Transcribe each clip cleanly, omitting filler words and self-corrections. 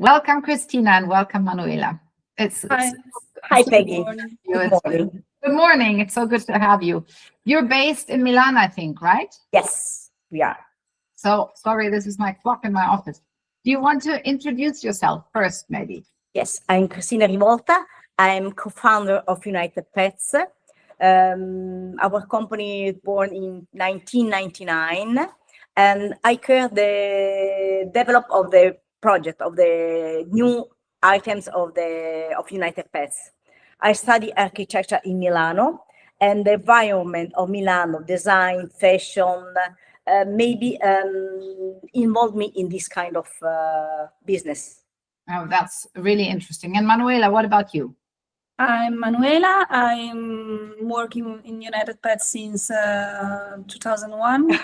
Welcome, Cristina, and welcome, Manuela. Hi, Peggy. Good morning. Good morning. It's so good to have you. You're based in Milan, I think, right? Yes, we are. So, sorry, this is my clock in my office. Do you want to introduce yourself first, maybe? Yes, I'm Cristina Rivolta. I'm co-founder of United Pets. Our company is born in 1999, and I care the develop of the project of the new items of United Pets. I study architecture in Milano, and the environment of Milano, design, fashion, maybe involved me in this kind of business. Oh, that's really interesting. And Manuela, what about you? I'm Manuela. I'm working in United Pets since 2001.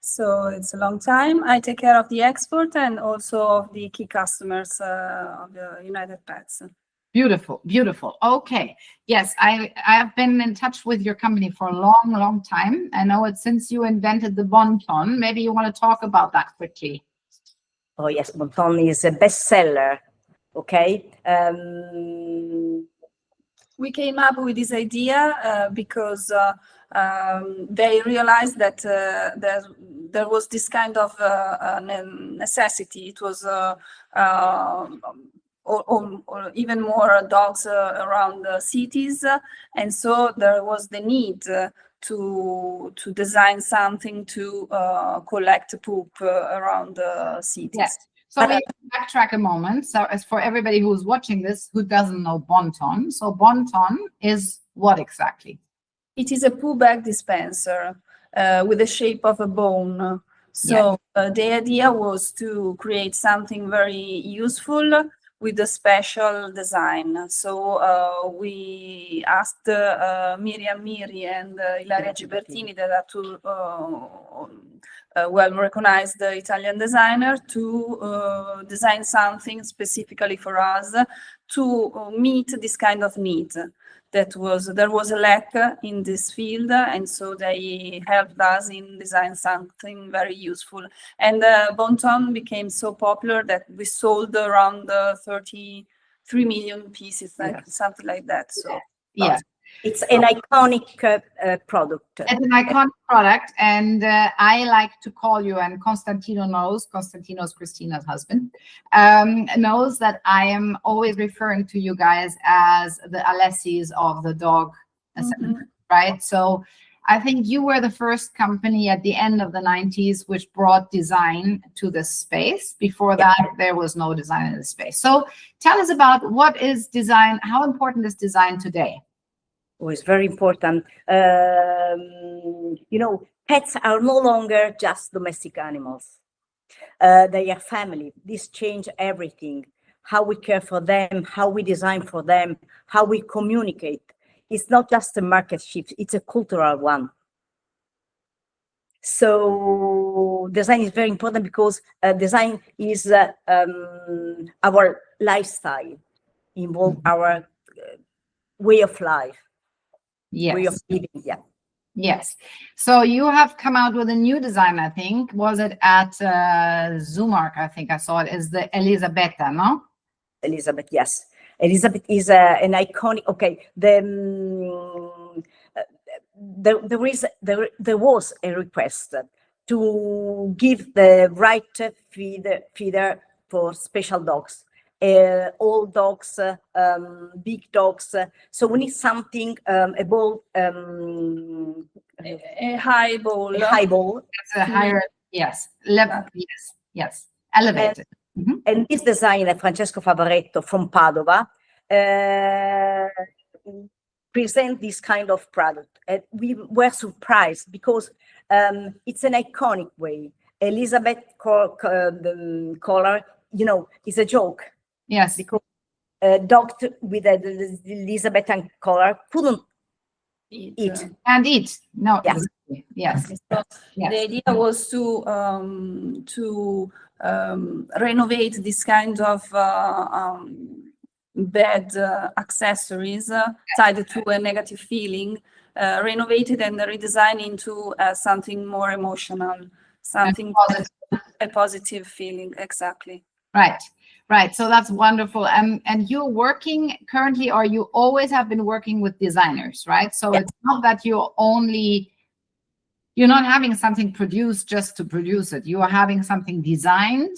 So it's a long time. I take care of the export and also of the key customers of the United Pets. Beautiful, beautiful. Okay. Yes, I have been in touch with your company for a long, long time. I know it since you invented the Bonton. Maybe you want to talk about that quickly. Oh, yes, Bonton is a bestseller. Okay. We came up with this idea because they realized that there was this kind of necessity. It was or even more dogs around the cities, and so there was the need to design something to collect poop around the cities. Yes. So we backtrack a moment. So as for everybody who's watching this who doesn't know Bonton, so Bonton is what exactly? It is a poo bag dispenser with the shape of a bone. So the idea was to create something very useful with a special design. So we asked Miriam Miri and Ilaria Gibertini, that are two well-recognized Italian designer, to design something specifically for us to meet this kind of need. There was a lack in this field, and so they helped us in design something very useful. And Bonton became so popular that we sold around 33 million pieces, something like that. So yeah, it's an iconic product. It's an iconic product, and I like to call you, and Constantino knows, Constantino's Cristina's husband, knows that I am always referring to you guys as the Alessis of the dog assembly, right? So I think you were the first company at the end of the 90s which brought design to this space. Before that, there was no design in the space. So tell us about what is design, how important is design today? Oh, it's very important. You know, pets are no longer just domestic animals. They are family. This changes everything. How we care for them, how we design for them, how we communicate. It's not just a market shift, it's a cultural one. So design is very important because design is our lifestyle, involve our way of life. Yes. Way of living, yeah. Yes. So you have come out with a new design, I think. Was it at Zumark? I think I saw it. Is the Elisabetta, no? Elizabeth, yes. Elizabeth is an iconic. Okay, there was a request to give the right feeder for special dogs. All dogs, big dogs. So we need something above a high bowl. A high bowl. It's a higher, yes, level. Yes, elevated. And this designer, Francesco Favaretto from Padova, present this kind of product. And we were surprised because it's an iconic way. Elizabeth the color, you know, is a joke. Yes, because a dog with the Elizabethan color couldn't eat. And eat. No. Yeah. Yes. So the idea was to renovate this kind of bad accessories tied to a negative feeling, renovate it and redesign into something more emotional, something positive. A positive feeling, exactly. Right. Right. So that's wonderful. And you're working currently, or you always have been working with designers, right? So it's not that you're not having something produced just to produce it. You are having something designed.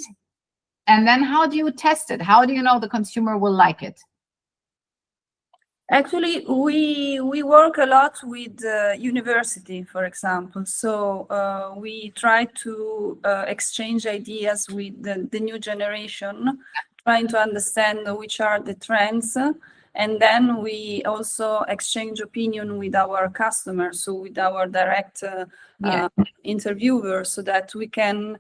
And then how do you test it? How do you know the consumer will like it? Actually, we work a lot with university, for example. So we try to exchange ideas with the new generation, trying to understand which are the trends. And then we also exchange opinion with our customers, so with our direct interviewers, so that we can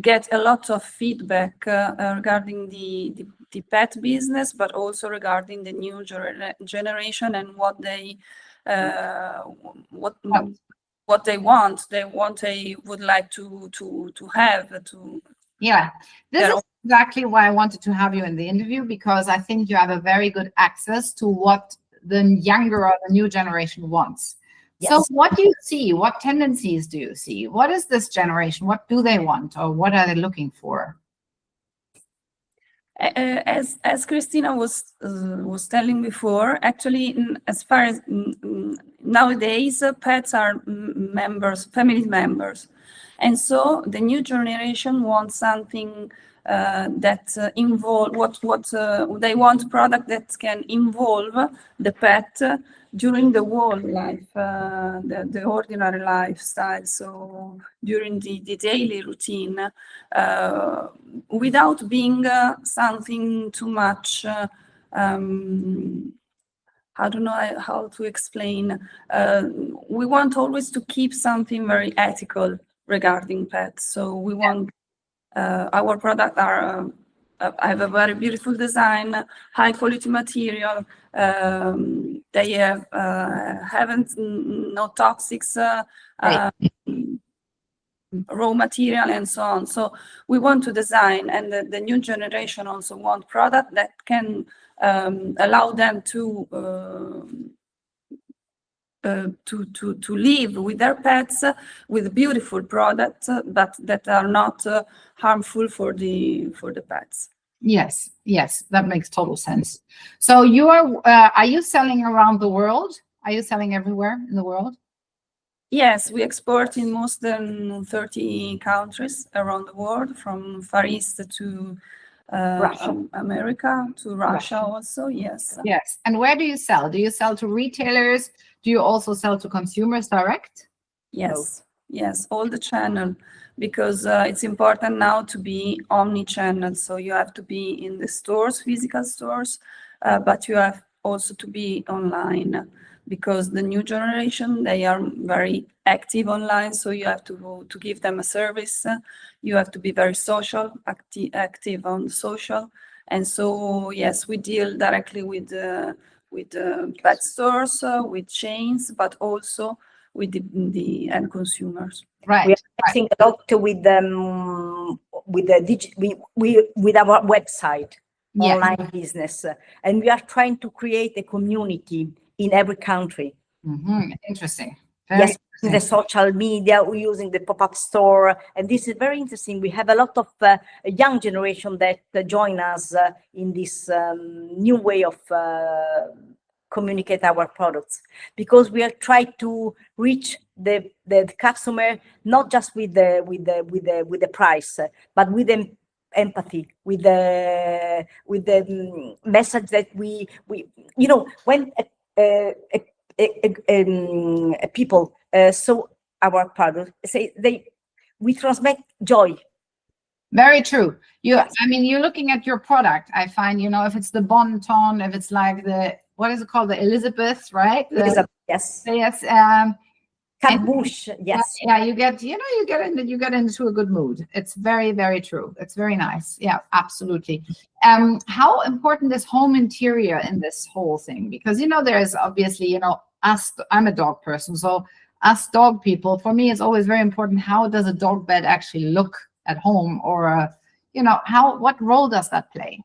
get a lot of feedback regarding the pet business, but also regarding the new generation and what they what they want. They would like to have to. Yeah, this is exactly why I wanted to have you in the interview, because I think you have a very good access to what the younger or the new generation wants. Yes. So what do you see? What tendencies do you see? What is this generation? What do they want, or what are they looking for? As Cristina was telling before, actually, as far as nowadays, pets are family members, and so the new generation wants something that involve what they want, product that can involve the pet during the whole life, the ordinary lifestyle. So during the daily routine, without being something too much. I don't know how to explain. We want always to keep something very ethical regarding pets. So we want our products are have a very beautiful design, high quality material. They have haven't no toxics, raw material, and so on. So we want to design, and the new generation also want product that can allow them to live with their pets with beautiful products, but that are not harmful for the pets. Yes, that makes total sense. So you are you selling around the world? Are you selling everywhere in the world? Yes, we export in more than 30 countries around the world, from Far East to America, to Russia also, yes. Yes, and where do you sell? Do you sell to retailers? Do you also sell to consumers direct? Yes, yes, all the channel, because it's important now to be omni-channel. So you have to be in the stores, physical stores, but you have also to be online, because the new generation, they are very active online. So you have to give them a service. You have to be very social, active on social. And so, yes, we deal directly with pet stores, with chains, but also with the end consumers. Right. We are acting a lot with with our website, online business, and we are trying to create a community in every country. Interesting. Yes, in the social media, we're using the pop-up store, and this is very interesting. We have a lot of young generation that join us in this new way of communicate our products, because we are trying to reach the customer not just with the price, but with the empathy, with the message that we when people saw our product, we transmit joy. Very true. I mean, you're looking at your product. I find, if it's the Bonton, if it's like what is it called? The Elizabeth, right? Elizabeth, yes. Yes. Bush, yes. Yeah, you get into a good mood. It's very, very true. It's very nice. Yeah, absolutely. How important is home interior in this whole thing? Because there's obviously, us. I'm a dog person, so us dog people, for me, it's always very important. How does a dog bed actually look at home, or what role does that play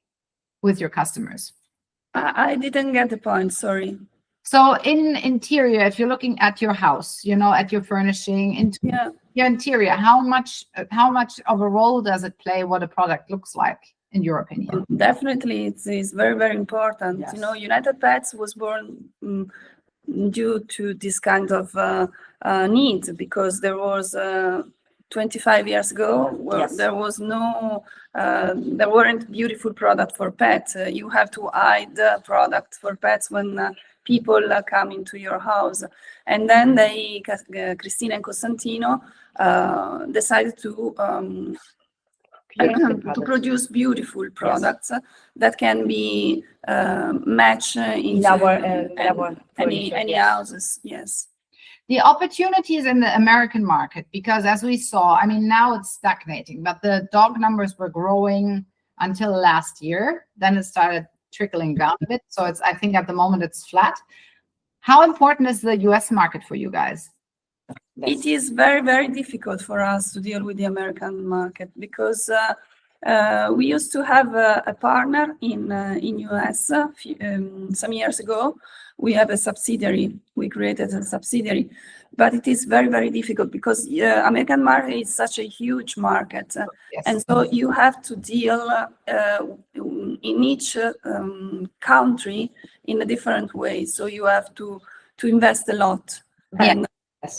with your customers? I didn't get the point. Sorry. So in interior, if you're looking at your house, at your furnishing, your interior, how much of a role does it play what a product looks like, in your opinion? Definitely, it is very, very important. Yes. United Pets was born due to this kind of need, because there was 25 years ago where there was there weren't beautiful product for pets. You have to hide product for pets when people come into your house. And then Cristina and Costantino decided to produce beautiful products that can be matched in any houses. Yes. The opportunities in the American market, because as we saw, I mean, now it's stagnating, but the dog numbers were growing until last year. Then it started trickling down a bit. So I think at the moment it's flat. How important is the US market for you guys? It is very, very difficult for us to deal with the American market, because we used to have a partner in US some years ago. We have a subsidiary. We created a subsidiary, but it is very, very difficult because American market is such a huge market, and so you have to deal in each country in a different way. So you have to invest a lot, and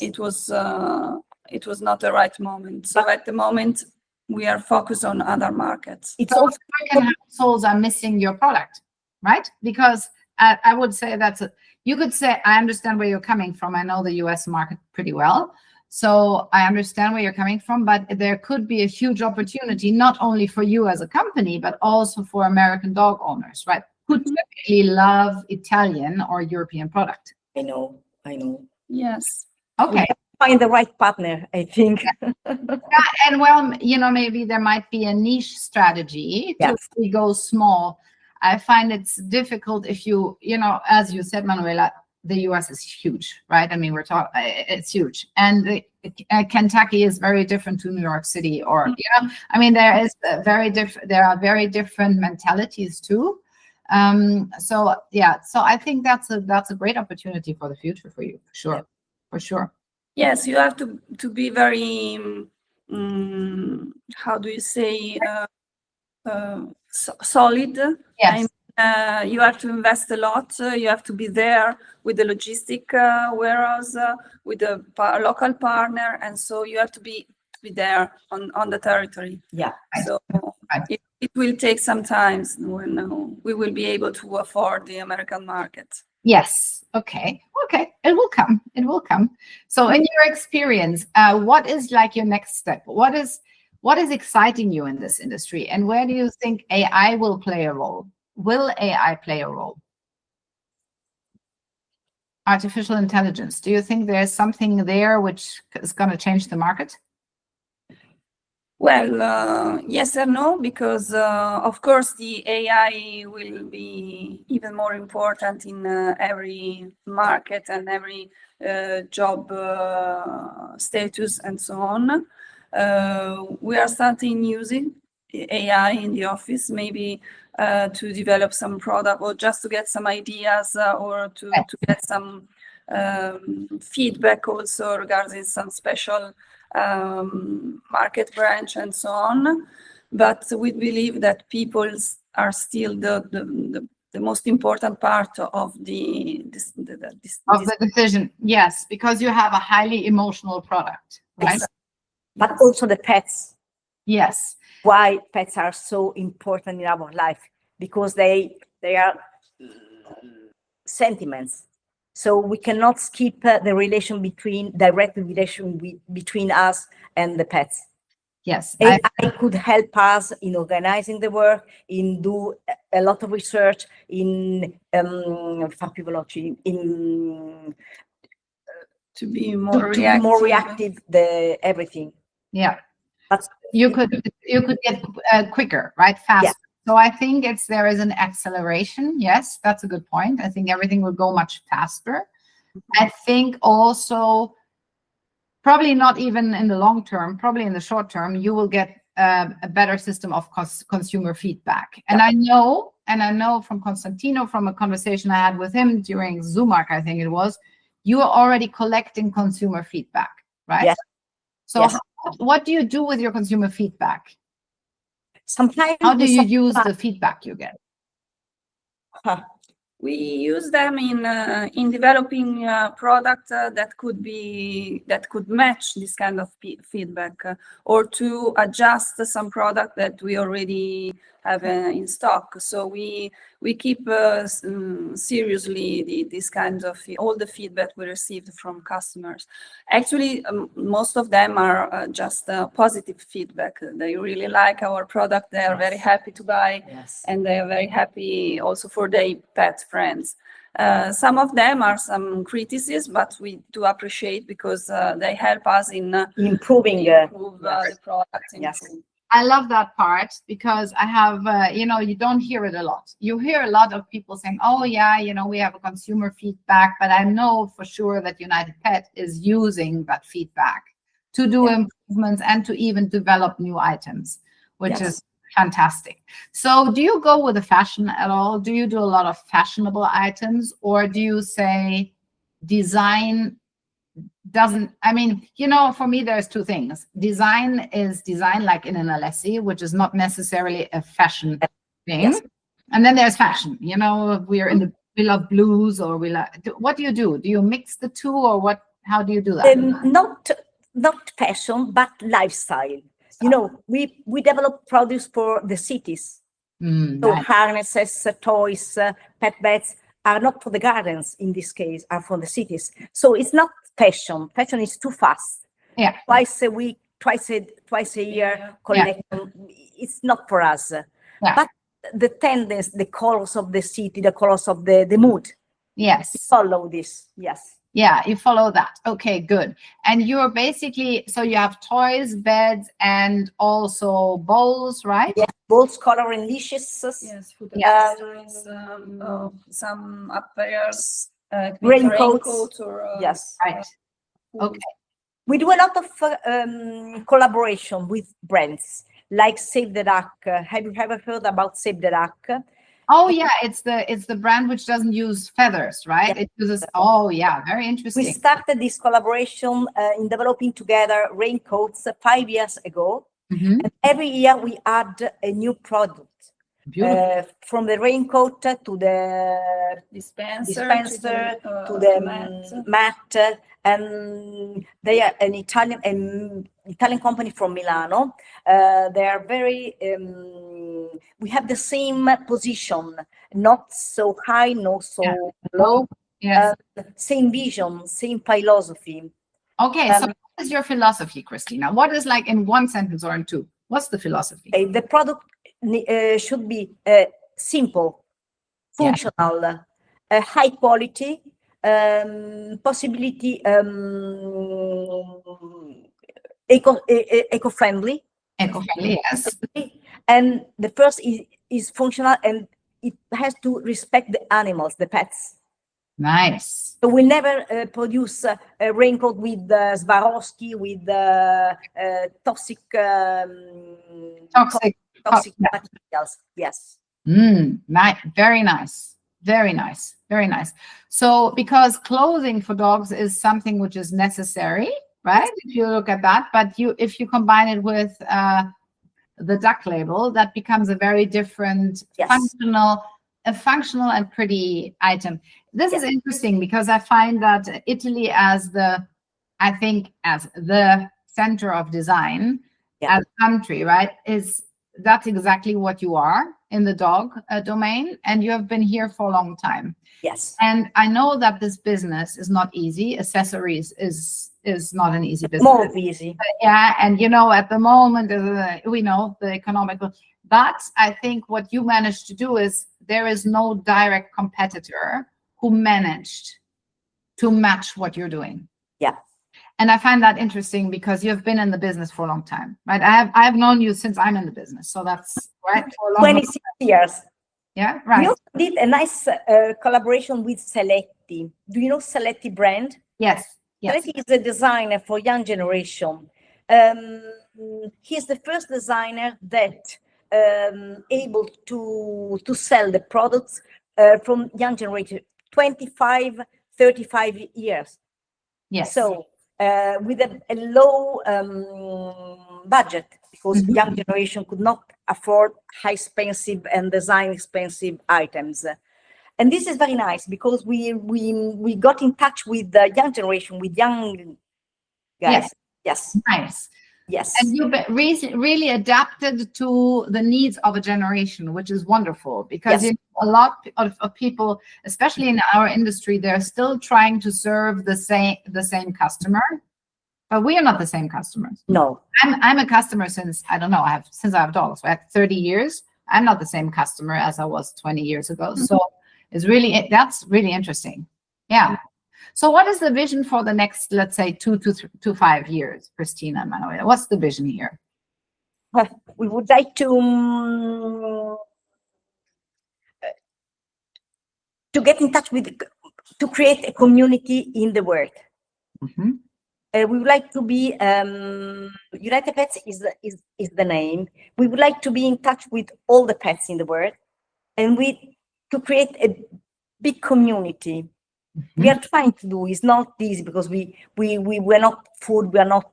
it was not the right moment. So at the moment, we are focused on other markets. It's also American households are missing your product, right? Because I would say you could say, I understand where you're coming from. I know the US market pretty well. So I understand where you're coming from, but there could be a huge opportunity, not only for you as a company, but also for American dog owners, right? Who typically love Italian or European product. I know. Yes. Okay. Find the right partner, I think. And well, maybe there might be a niche strategy to really go small. I find it's difficult if as you said, Manuela, the US is huge, right? I mean, it's huge. And Kentucky is very different to New York City, or, I mean, there are very different mentalities too. So I think that's a great opportunity for the future for you, for sure. Yes, you have to be very, how do you say, solid. Yes. You have to invest a lot. You have to be there with the logistic warehouse, with the local partner, and so you have to be there on the territory. Yeah. So it will take some time when we will be able to afford the American market. Yes. Okay. It will come. So in your experience, what is like your next step? What is exciting you in this industry? And where do you think AI will play a role? Will AI play a role? Artificial intelligence. Do you think there's something there which is going to change the market? Well, yes and no, because of course the AI will be even more important in every market and every job status and so on. We are starting using AI in the office, maybe to develop some product, or just to get some ideas, or to get some feedback also regarding some special market branch and so on. But we believe that people are still the most important part of the decision. Yes, because you have a highly emotional product, right? But also the pets. Yes. Why pets are so important in our life? Because they are sentiments. So we cannot skip the direct relation between us and the pets. Yes. AI could help us in organizing the work, in do a lot of research, in to be more reactive, everything. Yeah. But you could get quicker, right? Faster. Yeah. So I think there is an acceleration. Yes, that's a good point. I think everything will go much faster. I think also, probably not even in the long term, probably in the short term, you will get a better system of consumer feedback. And I know and I know from Constantino, from a conversation I had with him during Zoomark, I think it was, you are already collecting consumer feedback, right? Yes. So Yes. what do you do with your consumer feedback? Sometimes How do you use the feedback you get? We use them in developing a product that could match this kind of feedback, or to adjust some product that we already have in stock. So we keep seriously this kind of all the feedback we received from customers. Actually, most of them are just positive feedback. They really like our product. They are very happy to buy, and they are very happy also for their pet friends. Some of them are some criticism, but we do appreciate because they help us in improving the product. Yes. I love that part because I have, you don't hear it a lot. You hear a lot of people saying, oh yeah, we have a consumer feedback, but I know for sure that United Pet is using that feedback to do improvements and to even develop new items, which is fantastic. So do you go with the fashion at all? Do you do a lot of fashionable items, or do you say design doesn't, for me, there's two things. Design is design, like in an Alessi, which is not necessarily a fashion thing. Yes. And then there's fashion, we love blues, or what do you do? Do you mix the two, or what? How do you do that? Not fashion, but lifestyle. We develop products for the cities. So Nice. harnesses, toys, pet beds are not for the gardens in this case, are for the cities. So it's not fashion. Fashion is too fast. Yeah. Twice a week, twice a year collection. It's not for us. Yeah. But the tendency, the colors of the city, the colors of the mood. Yes. Follow this. Yes. Yeah, you follow that. Okay, good. And you're basically, so you have toys, beds, and also bowls, right? Yeah, bowls, coloring leashes. Yes, food accessories, some uppers, raincoats. or Yes. Right. Okay. We do a lot of collaboration with brands like Save the Duck. Have you ever heard about Save the Duck? Oh yeah, it's the brand which doesn't use feathers, right? It uses. Oh yeah, very interesting. We started this collaboration in developing together raincoats 5 years ago. Mhm. And every year we add a new product. Beautiful. From the raincoat to the dispenser to the mat. And they are an Italian company from Milano. They are very, we have the same position, not so high, not so low. Yes. Same vision, same philosophy. Okay, so what is your philosophy, Cristina? What is, like, in one sentence or in two? What's the philosophy? The product should be simple, functional, high quality, possibility eco-friendly. Eco-friendly, yes. And the first is functional, and it has to respect the animals, the pets. Nice. So we never produce a raincoat with Swarovski, with toxic materials. Yes. Nice. Very nice. Very nice. Very nice. So, because clothing for dogs is something which is necessary, right? If you look at that, but if you combine it with the duck label, that becomes a very different functional and pretty item. This is interesting because I find that Italy as the center of design as a country, right, that's exactly what you are in the dog domain, and you have been here for a long time. Yes. And I know that this business is not easy. Accessories is not an easy business. More easy. Yeah, and at the moment, we know the economical. But I think what you managed to do is there is no direct competitor who managed to match what you're doing. Yeah. And I find that interesting because you've been in the business for a long time, right? I have known you since I'm in the business, so that's right for a long 26 years. Yeah, right. We also did a nice collaboration with Seletti. Do you know Seletti brand? Yes. Seletti is a designer for young generation. He's the first designer that able to sell the products from young generation, 25, 35 years. Yes. So with a low budget, because young generation could not afford high expensive and design expensive items. And this is very nice because we got in touch with the young generation, with young guys. Yes. Nice. Yes. And you really adapted to the needs of a generation, which is wonderful, because Yes. a lot of people, especially in our industry, they're still trying to serve the same customer, but we are not the same customers. No. I'm a customer since, I don't know, since I have dogs, right? 30 years. I'm not the same customer as I was 20 years ago. So that's really interesting. Yeah. So what is the vision for the next, let's say, 2 to 5 years, Cristina and Manuela? What's the vision here? We would like to get in touch with, to create a community in the world. Mm-hmm. We would like to be, United Pets is the name. We would like to be in touch with all the pets in the world, and to create a big community. Mm-hmm. We are trying to do, it's not easy because we're not food, we are not,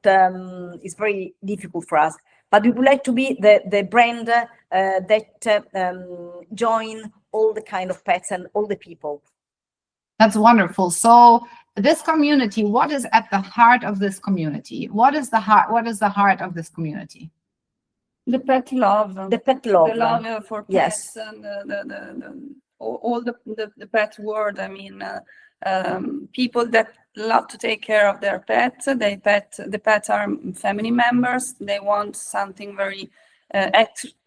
it's very difficult for us, but we would like to be the brand that join all the kind of pets and all the people. That's wonderful. So this community, what is at the heart of this community? What is the heart of this community? The pet love. The pet love. The love for Yes. pets and all the pet world. I mean, people that love to take care of their pets. The pets are family members. They want something very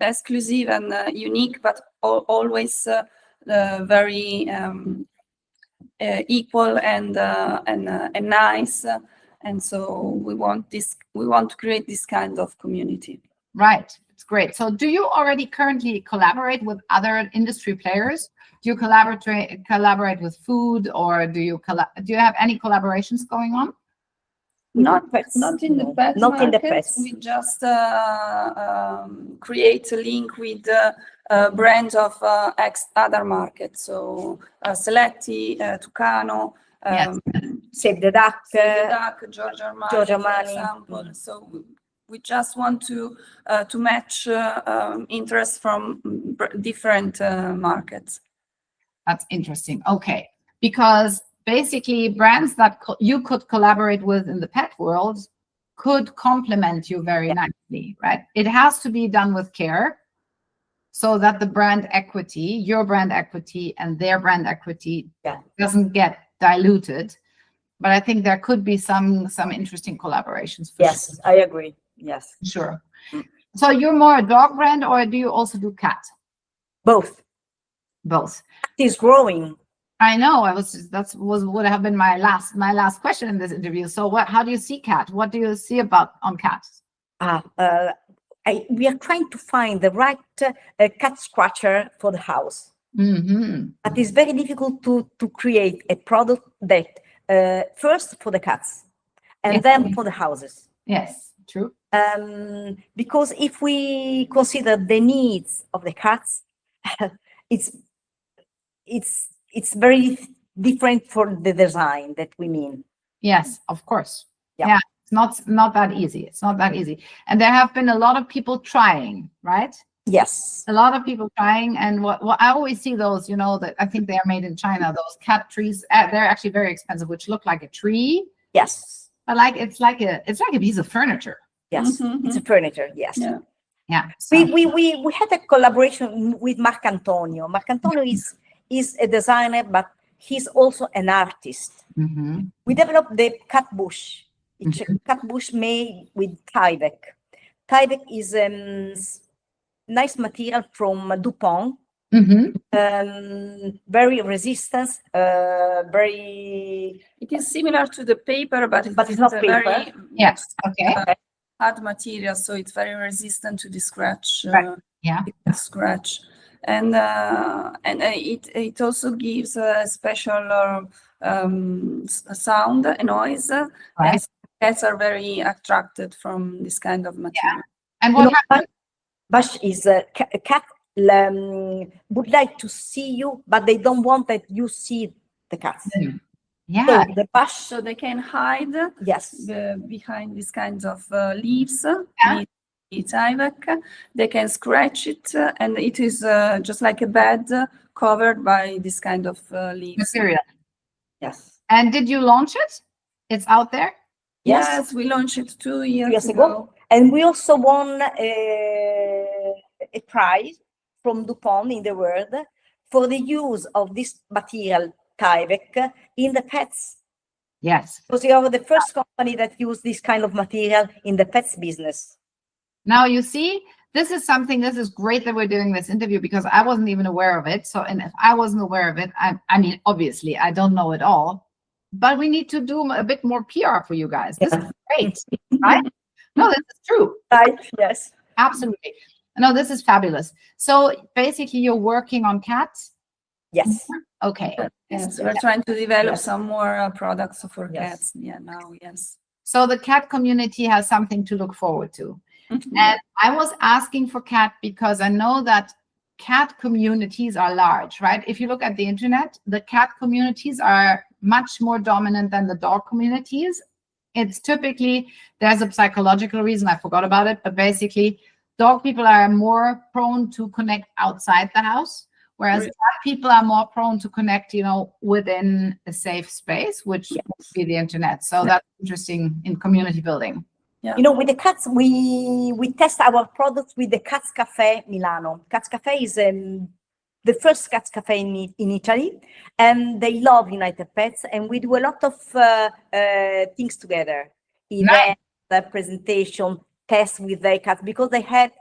exclusive and unique, but always very equal and nice. And so we want to create this kind of community. Right. It's great. So do you already currently collaborate with other industry players? Do you collaborate with food, or do you have any collaborations going on? Not in the pet not market. In the pets. We just create a link with brands of other markets. So Seletti, Tucano, yes. Save the Duck, Giorgio Armani, Giorgio for Armani. example. So we just want to match interest from different markets. That's interesting. Okay, because basically brands that you could collaborate with in the pet world could complement you very nicely, right? It has to be done with care so that the brand equity, your brand equity and their brand equity doesn't get diluted. But I think there could be some interesting collaborations. Yes, sure. I agree. Yes. Sure. So you're more a dog brand, or do you also do cat? Both. Both. It's growing. I know. Would have been my last question in this interview. So how do you see cat? What do you see on cats? We are trying to find the right cat scratcher for the house. Mm-hmm. But it's very difficult to create a product that first for the cats and then for the houses. Yes, true. Because if we consider the needs of the cats, it's very different for the design that we mean. Yes, of course. Yeah, it's not that easy. It's not that easy. And there have been a lot of people trying, right? Yes. A lot of people trying. And what I always see those, that I think they are made in China, those cat trees, they're actually very expensive, which look like a tree. Yes. But it's like a piece of furniture. Yes. Mm-hmm. It's a furniture. Yes. Yeah. Yeah. So. We had a collaboration with Marc Antonio. Marc Antonio is a designer, but he's also an artist. Mm-hmm. We developed the cat bush. It's a cat bush made with Tyvek. Tyvek is nice material from DuPont. Mm-hmm. Very resistant. Very. It is similar to the paper, but it's not paper. Very, yes. Okay. Hard material, so it's very resistant to the scratch. Right. Yeah. Scratch. And it also gives a special sound, a noise. Right. Cats are very attracted from this kind of material. Yeah. And what happened? Bash is a cat would like to see you, but they don't want that you see the cats. Yeah. So the Bash, So they can hide yes, behind these kinds of leaves. It's Tyvek. They can scratch it, and it is just like a bed covered by this kind of leaves. Material. yes. And did you launch it? It's out there? Yes, we launched it 2 years, 2 years ago. ago. And we also won a prize from DuPont in the world for the use of this material, Tyvek, in the pets. Yes. Because we are the first company that used this kind of material in the pets business. Now you see, this is great that we're doing this interview because I wasn't even aware of it. So, and if I wasn't aware of it, I mean, obviously I don't know it all, but we need to do a bit more PR for you guys. This is great, right? No, this is true. Right, yes. Absolutely. No, this is fabulous. So basically you're working on cats? Yes. Okay. Yes, we're trying to develop Yes. some more products for Yes. cats. Yeah, now, yes. So the cat community has something to look forward to. Mhm. And I was asking for cat because I know that cat communities are large, right? If you look at the internet, the cat communities are much more dominant than the dog communities. It's typically, there's a psychological reason, I forgot about it, but basically dog people are more prone to connect outside the house, whereas Right. cat people are more prone to connect, you know, within a safe space, which Yes. would be the internet. So that's interesting in community building. Yeah. You know, with the cats, we test our products with the Cats Cafe Milano. Cats Cafe is the first Cats Cafe in Italy, and they love United Pets, and we do a lot of things together. Events, presentation, tests with their cats, because they had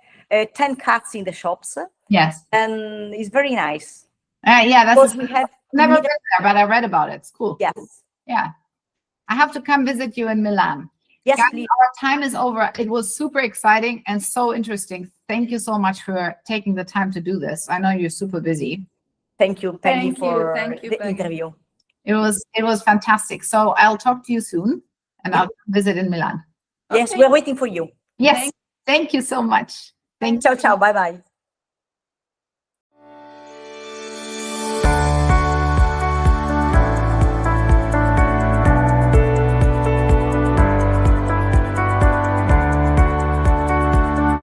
10 cats in the shops, Yes. and it's very nice. Yeah, that's Because we have never been there, but I read about it. It's cool. Yes. Yeah. I have to come visit you in Milan. Yes, Guys, please. our time is over. It was super exciting and so interesting. Thank you so much for taking the time to do this. I know you're super busy. Thank you. Thank you for Thank you, the Peggy. interview. It was fantastic. So I'll talk to you soon and I'll visit in Milan. Yes, Okay. we're waiting for you. Yes. Thank you so much. Thank Ciao, ciao. Bye-bye.